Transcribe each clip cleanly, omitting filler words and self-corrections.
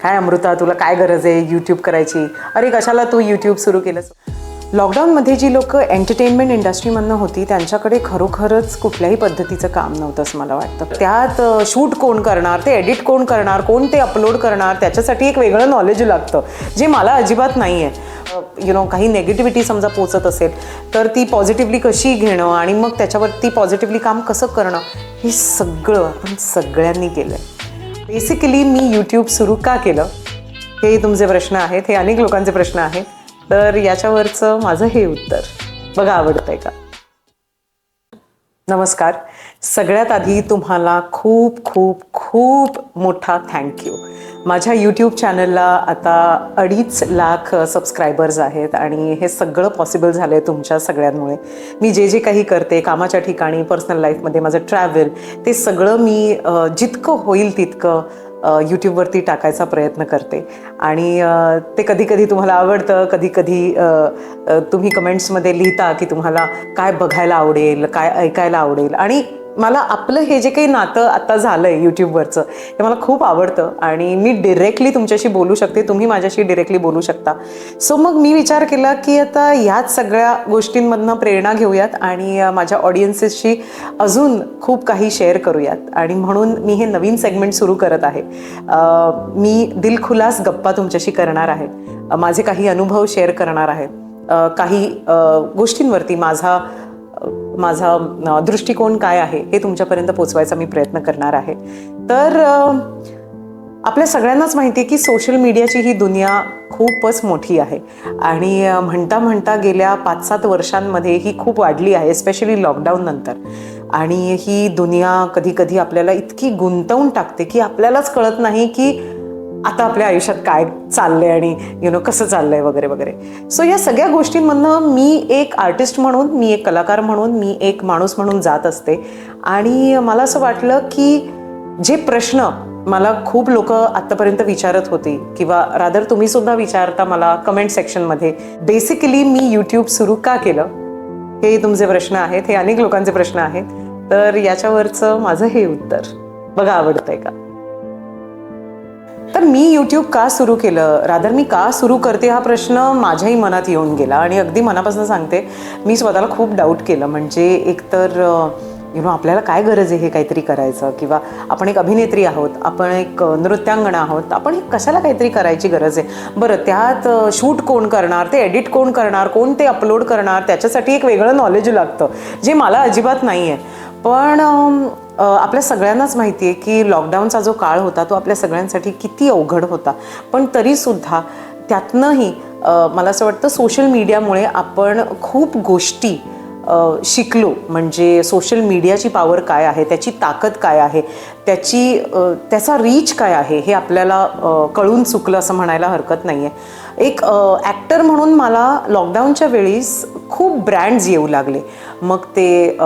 काय अमृता, तुला काय गरज आहे यूट्यूब करायची? अरे कशाला तू यूट्यूब सुरू केलंस? लॉकडाऊनमध्ये जी लोक एंटरटेनमेंट इंडस्ट्रीमधनं होती त्यांच्याकडे खरोखरच कुठल्याही पद्धतीचं काम नव्हतं असं मला वाटतं. त्यात शूट कोण करणार, ते एडिट कोण करणार, कोण ते अपलोड करणार, त्याच्यासाठी एक वेगळं नॉलेज लागतं जे मला अजिबात नाही आहे. काही नेगेटिव्हिटी समजा पोचत असेल तर ती पॉझिटिव्हली कशी घेणं आणि मग त्याच्यावरती पॉझिटिव्हली काम कसं करणं, हे सगळं आपण सगळ्यांनी केलं आहे. बेसिकली मी यूट्यूब सुरू का केलं हे तुमचे प्रश्न आहेत, हे अनेक लोकांचे प्रश्न आहेत. तर याच्यावरचं माझं हे उत्तर बघा, आवडतंय का? नमस्कार. सगळ्यात आधी तुम्हाला खूप खूप खूप मोठा थँक्यू. माझ्या यूट्यूब चॅनलला आता 2.5 लाख सबस्क्रायबर्स आहेत आणि हे सगळं पॉसिबल झालं आहे तुमच्या सगळ्यांमुळे. मी जे जे काही करते कामाच्या ठिकाणी, पर्सनल लाईफमध्ये, माझं ट्रॅव्हल, ते सगळं मी जितकं होईल तितकं यूट्यूबवरती टाकायचा प्रयत्न करते आणि ते कधी कधी तुम्हाला आवडतं, कधी कधी तुम्ही कमेंट्समध्ये लिहिता की तुम्हाला काय बघायला आवडेल, काय ऐकायला आवडेल. आणि मला आपलं हे जे काही नातं आता झालं आहे यूट्यूबवरचं हे मला खूप आवडतं आणि मी डिरेक्टली तुमच्याशी बोलू शकते, तुम्ही माझ्याशी डिरेक्टली बोलू शकता. सो मग मी विचार केला की आता ह्याच सगळ्या गोष्टींमधनं प्रेरणा घेऊयात आणि माझ्या ऑडियन्सेसशी अजून खूप काही शेअर करूयात. आणि म्हणून मी हे नवीन सेगमेंट सुरू करत आहे. मी दिलखुलास गप्पा तुमच्याशी करणार आहे, माझे काही अनुभव शेअर करणार आहेत, काही गोष्टींवरती माझा दृष्टिकोन काय आहे हे तुमच्यापर्यंत पोचवायचा मी प्रयत्न करणार आहे. तर आपल्या सगळ्यांनाच माहिती आहे की सोशल मीडियाची ही दुनिया खूपच मोठी आहे आणि म्हणता म्हणता गेल्या 5-7 वर्षांमध्ये ही खूप वाढली आहे, स्पेशली लॉकडाऊन नंतर. आणि ही दुनिया कधी कधी आपल्याला इतकी गुंतवून टाकते की आपल्यालाच कळत नाही की आता आपल्या आयुष्यात काय चाललंय आणि कसं चाललंय वगैरे वगैरे. सो या सगळ्या गोष्टींमधनं मी एक आर्टिस्ट म्हणून, मी एक कलाकार म्हणून, मी एक माणूस म्हणून जात असते. आणि मला असं वाटलं की जे प्रश्न मला खूप लोक आत्तापर्यंत विचारत होती किंवा रादर तुम्ही सुद्धा विचारता मला कमेंट सेक्शनमध्ये, बेसिकली मी यूट्यूब सुरू का केलं हे तुमचे प्रश्न आहेत, हे अनेक लोकांचे प्रश्न आहेत. तर याच्यावरचं माझं हे उत्तर बघा, आवडतंय का? तर मी यूट्यूब का सुरू केलं, रादर मी का सुरू करते हा प्रश्न माझ्याही मनात येऊन गेला आणि अगदी मनापासून सांगते, मी स्वतःला खूप डाऊट केलं. म्हणजे एकतर आपल्याला काय गरज आहे हे काहीतरी करायचं, किंवा आपण एक अभिनेत्री आहोत, आपण एक नृत्यांगना आहोत, आपण हे कशाला काहीतरी करायची गरज आहे. बरं, त्यात शूट कोण करणार, ते एडिट कोण करणार, कोण ते अपलोड करणार, त्याच्यासाठी एक वेगळं नॉलेज लागतं जे मला अजिबात नाही आहे. पण आपल्या सगळ्यांनाच माहिती आहे की लॉकडाऊनचा जो काळ होता तो आपल्या सगळ्यांसाठी किती अवघड होता. पण तरीसुद्धा त्यातनंही मला असं वाटतं सोशल मीडियामुळे आपण खूप गोष्टी शिकलो. म्हणजे सोशल मीडियाची पॉवर काय आहे, त्याची ताकद काय आहे, त्याचा रीच काय आहे हे आपल्याला कळून चुकलं असं म्हणायला हरकत नाही आहे. एक ॲक्टर म्हणून मला लॉकडाऊनच्या वेळीस खूप ब्रँड्स येऊ लागले. मग ते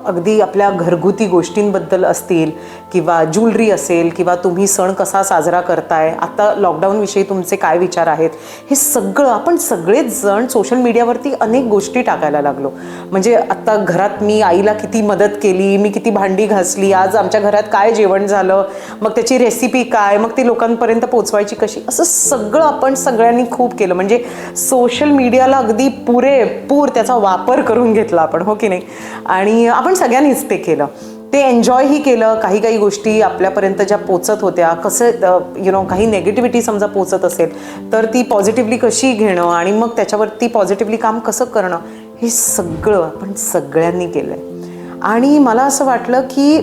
अगदी आपल्या घरगुती गोष्टींबद्दल असतील, किंवा ज्वेलरी असेल, किंवा तुम्ही सण कसा साजरा करताय, आता लॉकडाऊनविषयी तुमचे काय विचार आहेत, हे सगळं आपण सगळेच जण सोशल मीडियावरती अनेक गोष्टी टाकायला लागलो. म्हणजे आत्ता घरात मी आईला किती मदत केली, मी किती भांडी घासली, आज आमच्या घरात काय जेवण झालं, मग त्याची रेसिपी काय, मग ती लोकांपर्यंत पोचवायची कशी, असं सगळं आपण सगळ्यांनी खूप केलं. म्हणजे सोशल मीडियाला अगदी पुरेपूर त्याचा वापर करून घेतला आपण, हो की नाही? आणि आपण सगळ्यांनीच ते केलं, ते एन्जॉयही केलं. काही गोष्टी आपल्यापर्यंत ज्या पोचत होत्या, कसं काही नेगेटिव्हिटी समजा पोचत असेल तर ती पॉझिटिव्हली कशी घेणं आणि मग त्याच्यावरती पॉझिटिव्हली काम कसं करणं, हे सगळं आपण सगळ्यांनी केलं आहे. आणि मला असं वाटलं की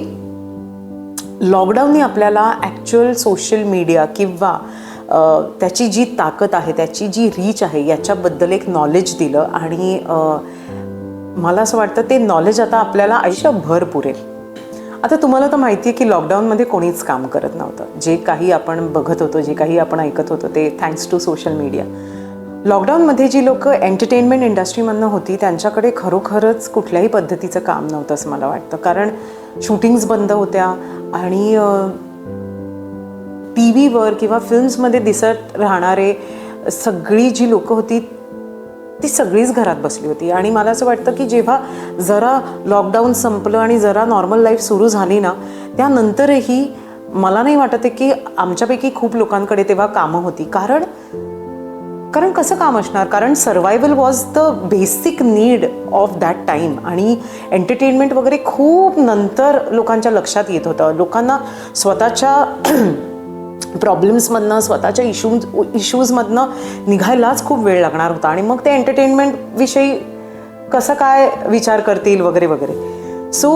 लॉकडाऊनने आपल्याला ॲक्च्युअल सोशल मीडिया किंवा त्याची जी ताकद आहे, त्याची जी रीच आहे, याच्याबद्दल एक नॉलेज दिलं. आणि मला असं वाटतं ते नॉलेज आता आपल्याला आयुष्यभर पुरेल. आता तुम्हाला तर माहिती आहे की लॉकडाऊनमध्ये कोणीच काम करत नव्हतं. जे काही आपण बघत होतो, जे काही आपण ऐकत होतो, ते थँक्स टू सोशल मीडिया. लॉकडाऊनमध्ये जी लोक एंटरटेनमेंट इंडस्ट्रीमधनं होती त्यांच्याकडे खरोखरच कुठल्याही पद्धतीचं काम नव्हतं असं मला वाटतं. कारण शूटिंग्स बंद होत्या आणि टी व्हीवर किंवा फिल्म्समध्ये दिसत राहणारे सगळी जी लोकं होती ती सगळीच घरात बसली होती. आणि मला असं वाटतं की जेव्हा जरा लॉकडाऊन संपलं आणि जरा नॉर्मल लाईफ सुरू झाली ना, त्यानंतरही मला नाही वाटत आहे की आमच्यापैकी खूप लोकांकडे तेव्हा कामं होती. कारण कसं काम असणार, कारण survival was the basic need of that time. आणि एंटरटेनमेंट वगैरे खूप नंतर लोकांच्या लक्षात येत होतं. लोकांना स्वतःच्या प्रॉब्लेम्समधनं, स्वतःच्या इश्यूजमधनं निघायलाच खूप वेळ लागणार होता. आणि मग ते एंटरटेनमेंटविषयी कसं काय विचार करतील वगैरे वगैरे. सो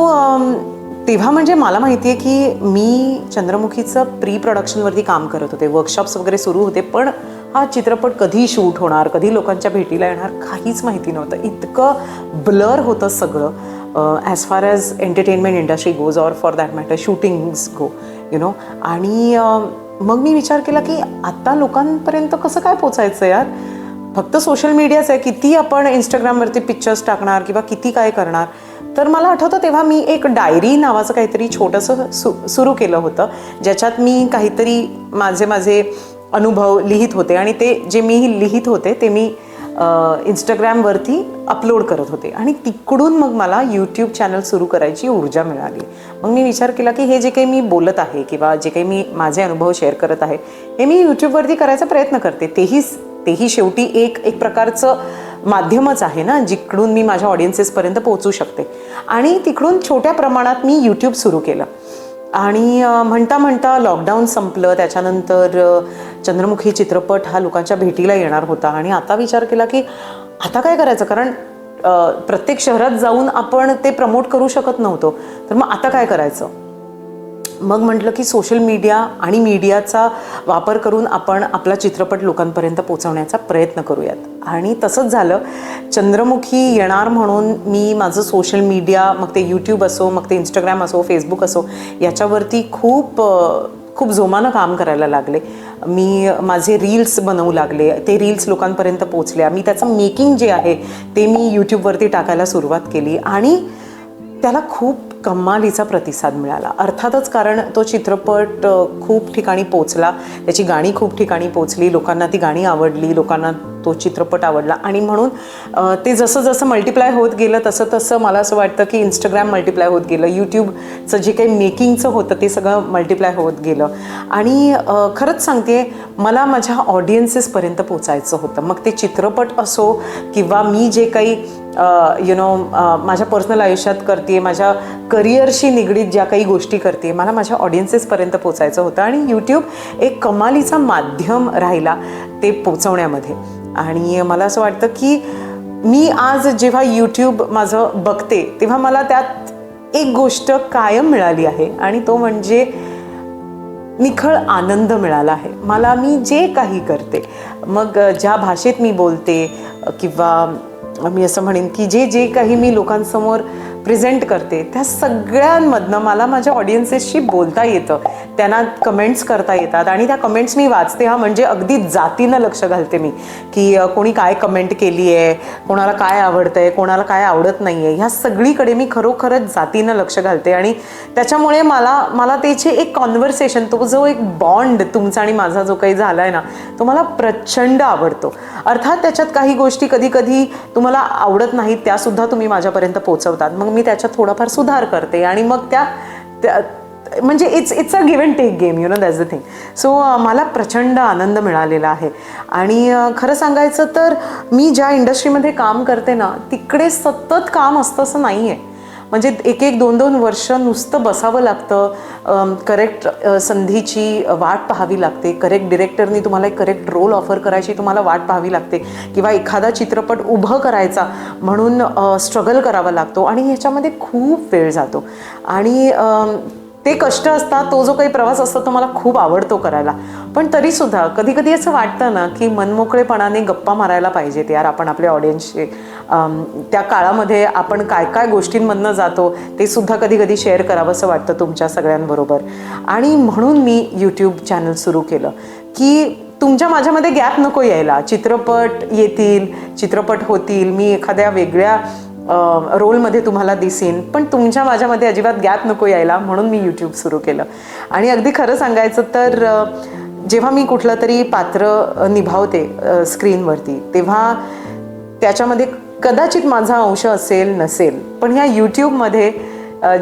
तेव्हा म्हणजे मला माहिती आहे की मी चंद्रमुखीचं प्री प्रोडक्शनवरती काम करत होते, वर्कशॉप्स वगैरे सुरू होते, पण हा चित्रपट कधी शूट होणार, कधी लोकांच्या भेटीला येणार, काहीच माहिती नव्हतं. इतकं ब्लर होतं सगळं as far as entertainment industry goes or for that matter shootings go, you know. आणि मग मी विचार केला की आता लोकांपर्यंत कसं काय पोचायचं यार. फक्त सोशल मीडियाच आहे, किती आपण इंस्टाग्रामवरती पिक्चर्स टाकणार किंवा किती काय करणार. तर मला आठवतं तेव्हा मी एक डायरी नावाचं काहीतरी छोटंसं सुरू केलं होतं, ज्याच्यात मी काहीतरी माझे अनुभव लिहित होते. आणि ते जे मी लिहित होते ते मी इंस्टाग्रामवरती अपलोड करत होते. आणि तिकडून मग मला यूट्यूब चॅनल सुरू करायची ऊर्जा मिळाली. मग मी विचार केला की हे जे काही मी बोलत आहे किंवा जे काही मी माझे अनुभव शेअर करत आहे हे मी यूट्यूबवरती करायचा प्रयत्न करते. तेही शेवटी एक प्रकारचं माध्यमच आहे ना, जिकडून मी माझ्या ऑडियन्सेसपर्यंत पोहोचू शकते. आणि तिकडून छोट्या प्रमाणात मी यूट्यूब सुरू केलं. आणि म्हणता म्हणता लॉकडाऊन संपलं. त्याच्यानंतर चंद्रमुखी चित्रपट हा लोकांच्या भेटीला येणार होता. आणि आता विचार केला की आता काय करायचं, कारण प्रत्येक शहरात जाऊन आपण ते प्रमोट करू शकत नव्हतो. तर मग आता काय करायचं. मग म्हटलं की सोशल मीडिया आणि मीडियाचा वापर करून आपण आपला चित्रपट लोकांपर्यंत पोचवण्याचा प्रयत्न करूयात. आणि तसंच झालं. चंद्रमुखी येणार म्हणून मी माझं सोशल मीडिया, मग ते यूट्यूब असो, मग ते इंस्टाग्राम असो, फेसबुक असो, याच्यावरती खूप जोमानं काम करायला लागले. मी माझे रील्स बनवू लागले. ते रील्स लोकांपर्यंत पोचल्या. मी त्याचं मेकिंग जे आहे ते मी यूट्यूबवरती टाकायला सुरुवात केली. आणि त्याला खूप कमालीचा प्रतिसाद मिळाला. अर्थातच कारण तो चित्रपट खूप ठिकाणी पोचला, त्याची गाणी खूप ठिकाणी पोचली, लोकांना ती गाणी आवडली, लोकांना तो चित्रपट आवडला. आणि म्हणून ते जसं जसं मल्टिप्लाय होत गेलं तसं तसं मला असं वाटतं की इंस्टाग्राम मल्टिप्लाय होत गेलं, यूट्यूबचं जे काही मेकिंगचं होतं ते सगळं मल्टिप्लाय होत गेलं. आणि खरंच सांगते, मला माझ्या ऑडियन्सेसपर्यंत पोचायचं होतं. मग ते चित्रपट असो किंवा मी जे काही माझ्या पर्सनल आयुष्यात करते, माझ्या करिअरशी निगडीत ज्या काही गोष्टी करते, मला माझ्या ऑडियन्सेसपर्यंत पोचायचं होतं. आणि यूट्यूब एक कमालीचा माध्यम राहिला ते पोचवण्यामध्ये. आणि मला असं वाटतं की मी आज जेव्हा यूट्यूब माझं बघते तेव्हा मला त्यात एक गोष्ट कायम मिळाली आहे. आणि तो म्हणजे निखळ आनंद मिळाला आहे मला. मी जे काही करते, मग ज्या भाषेत मी बोलते किंवा मी असं म्हणेन की जे काही मी लोकांसमोर प्रेझेंट करते त्या सगळ्यांमधनं मला माझ्या ऑडियन्सेसशी बोलता येतं, त्यांना कमेंट्स करता येतात. आणि त्या कमेंट्स मी वाचते. म्हणजे अगदी जातीनं लक्ष घालते मी की कोणी काय कमेंट केली आहे, कोणाला काय आवडतं आहे, कोणाला काय आवडत नाही आहे, ह्या सगळीकडे मी खरोखरच जातीनं लक्ष घालते. आणि त्याच्यामुळे मला त्याचे एक कॉन्व्हर्सेशन, तो जो एक बॉन्ड तुमचा आणि माझा जो काही झाला आहे ना, तो मला प्रचंड आवडतो. अर्थात त्याच्यात काही गोष्टी कधी कधी तुम्हाला आवडत नाहीत, त्यासुद्धा तुम्ही माझ्यापर्यंत पोचवतात. मग मी त्याच्यात थोडाफार सुधार करते. आणि मग त्या म्हणजे it's a give and take game, that's the thing. So मला प्रचंड आनंद मिळालेला आहे. आणि खरं सांगायचं तर मी ज्या इंडस्ट्रीमध्ये काम करते ना, तिकडे सतत काम असतं असं नाही आहे. म्हणजे 1-2 वर्ष नुसतं बसावं लागतं, करेक्ट संधीची वाट पाहावी लागते, करेक्ट डिरेक्टरनी तुम्हाला एक करेक्ट रोल ऑफर करायची तुम्हाला वाट पाहावी लागते, किंवा एखादा चित्रपट उभं करायचा म्हणून स्ट्रगल करावा लागतो. आणि ह्याच्यामध्ये खूप वेळ जातो. आणि ते कष्ट असतात, तो जो काही प्रवास असतो तो मला खूप आवडतो करायला. पण तरीसुद्धा कधी कधी असं वाटतं ना की मनमोकळेपणाने गप्पा मारायला पाहिजेत यार आपण आपल्या ऑडियन्सशी. त्या काळामध्ये आपण काय काय गोष्टींमधनं जातो ते सुद्धा कधी कधी शेअर करावं असं वाटतं तुमच्या सगळ्यांबरोबर. आणि म्हणून मी यूट्यूब चॅनल सुरू केलं की तुमच्या माझ्यामध्ये गॅप नको यायला. चित्रपट येतील, चित्रपट होतील, मी एखाद्या वेगळ्या रोलमध्ये तुम्हाला दिसेन, पण तुमच्या माझ्यामध्ये अजिबात गॅप नको यायला, म्हणून मी यूट्यूब सुरू केलं. आणि अगदी खरं सांगायचं तर जेव्हा मी कुठलं तरी पात्र निभावते स्क्रीनवरती, तेव्हा त्याच्यामध्ये कदाचित माझा अंश असेल नसेल, पण ह्या यूट्यूबमध्ये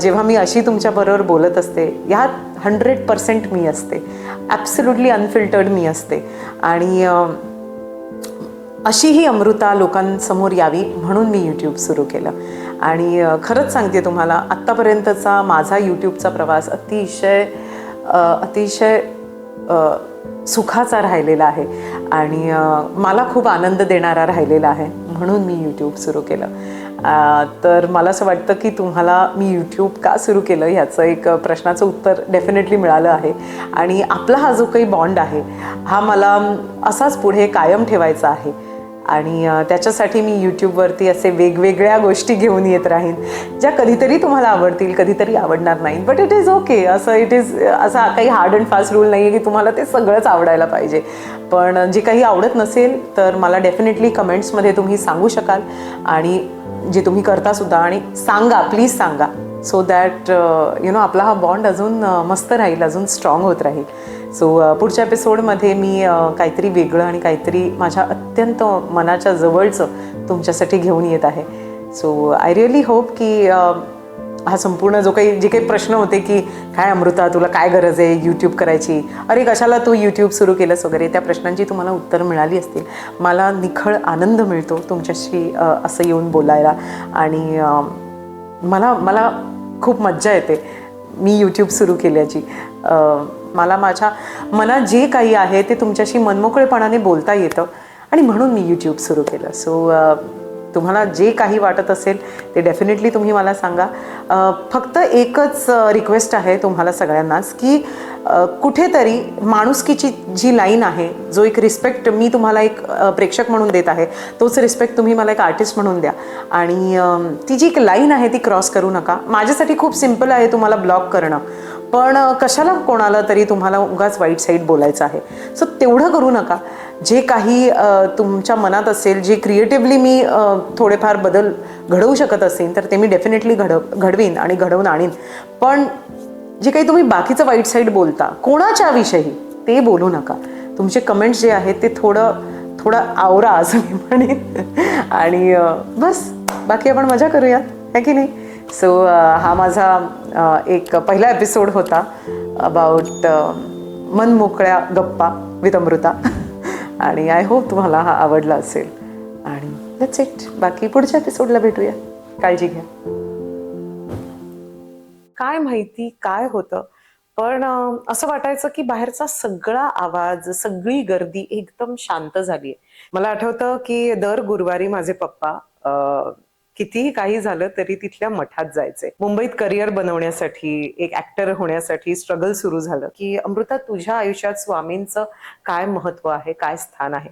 जेव्हा मी अशी तुमच्याबरोबर बोलत असते, ह्यात 100% मी असते. ॲब्सोल्युटली अनफिल्टर्ड मी असते आणि अशी ही अमृता लोकांसमोर यावी म्हणून मी यूट्यूब सुरू केलं. आणि खरंच सांगते तुम्हाला, आत्तापर्यंतचा माझा यूट्यूबचा प्रवास अतिशय अतिशय सुखाचा राहिलेला आहे आणि मला खूप आनंद देणारा राहिलेला आहे, म्हणून मी यूट्यूब सुरू केलं. तर मला असं वाटतं की तुम्हाला मी यूट्यूब का सुरू केलं ह्याचं एक प्रश्नाचं उत्तर डेफिनेटली मिळालं आहे. आणि आपला हा जो काही बॉन्ड आहे हा मला असाच पुढे कायम ठेवायचा आहे आणि त्याच्यासाठी मी यूट्यूबवरती असे वेगवेगळ्या गोष्टी घेऊन येत राहीन, ज्या कधीतरी तुम्हाला आवडतील, कधीतरी आवडणार नाहीत. But it is okay. असा काही हार्ड अँड फास्ट रूल नाही आहे की तुम्हाला ते सगळंच आवडायला पाहिजे. पण जे काही आवडत नसेल तर मला डेफिनेटली कमेंट्समध्ये तुम्ही सांगू शकाल आणि जे तुम्ही करतासुद्धा. आणि सांगा, प्लीज सांगा, सो दॅट आपला हा बॉन्ड अजून मस्त राहील, अजून स्ट्रॉंग होत राहील. सो पुढच्या एपिसोडमध्ये मी काहीतरी वेगळं आणि काहीतरी माझ्या अत्यंत मनाच्या जवळचं तुमच्यासाठी घेऊन येत आहे. सो आय रिअली होप की हा संपूर्ण जे काही प्रश्न होते की काय अमृता तुला काय गरज आहे यूट्यूब करायची, अरे कशाला तू यूट्यूब सुरू केलंस वगैरे, त्या प्रश्नांची तुम्हाला उत्तरं मिळाली असतील. मला निखळ आनंद मिळतो तुमच्याशी असं येऊन बोलायला आणि मला खूप मज्जा येते मी यूट्यूब सुरू केल्याची. मला माझ्या मनात जे काही आहे ते तुमच्याशी मनमोकळेपणाने बोलता येतं आणि म्हणून मी यूट्यूब सुरू केलं. सो तुम्हाला जे काही वाटत असेल ते डेफिनेटली तुम्ही मला सांगा. फक्त एकच रिक्वेस्ट आहे तुम्हाला सगळ्यांनाच की कुठेतरी माणुसकीची जी लाईन आहे, जो एक रिस्पेक्ट मी तुम्हाला एक प्रेक्षक म्हणून देत आहे, तोच रिस्पेक्ट तुम्ही मला एक आर्टिस्ट म्हणून द्या. आणि ती जी एक लाईन आहे ती क्रॉस करू नका. माझ्यासाठी खूप सिम्पल आहे तुम्हाला ब्लॉक करणं, पण कशाला कोणाला तरी तुम्हाला उगाच वाईट साईड बोलायचं आहे. सो तेवढं करू नका. जे काही तुमच्या मनात असेल, जे क्रिएटिव्हली मी थोडेफार बदल घडवू शकत असेल तर ते मी डेफिनेटली घडवीन आणि घडवून आणीन. पण जे काही तुम्ही बाकीचं वाईट साईड बोलता कोणाच्या विषयी ते बोलू नका. तुमचे कमेंट्स जे आहेत ते थोडं आवरा असं मी म्हणेन. आणि बस बाकी आपण मजा करूया, है की नाही. सो हा माझा एक पहिला एपिसोड होता अबाउट मनमोकळ्या गप्पा विथ अमृता आणि आय होप तुम्हाला हा आवडला असेल. आणि लेट्स इट, बाकी पुढच्या एपिसोडला भेटूया. काळजी घ्या. काय माहिती काय होतं, पण असं वाटायचं की बाहेरचा सगळा आवाज, सगळी गर्दी एकदम शांत झालीये. मला आठवतं की दर गुरुवारी माझे पप्पा कितीही काही झालं तरी तिथल्या मठात जायचे. मुंबईत करिअर बनवण्यासाठी, एक ऍक्टर होण्यासाठी स्ट्रगल सुरू झालं की अमृता तुझ्या आयुष्यात स्वामींचं काय महत्व आहे, काय स्थान आहे.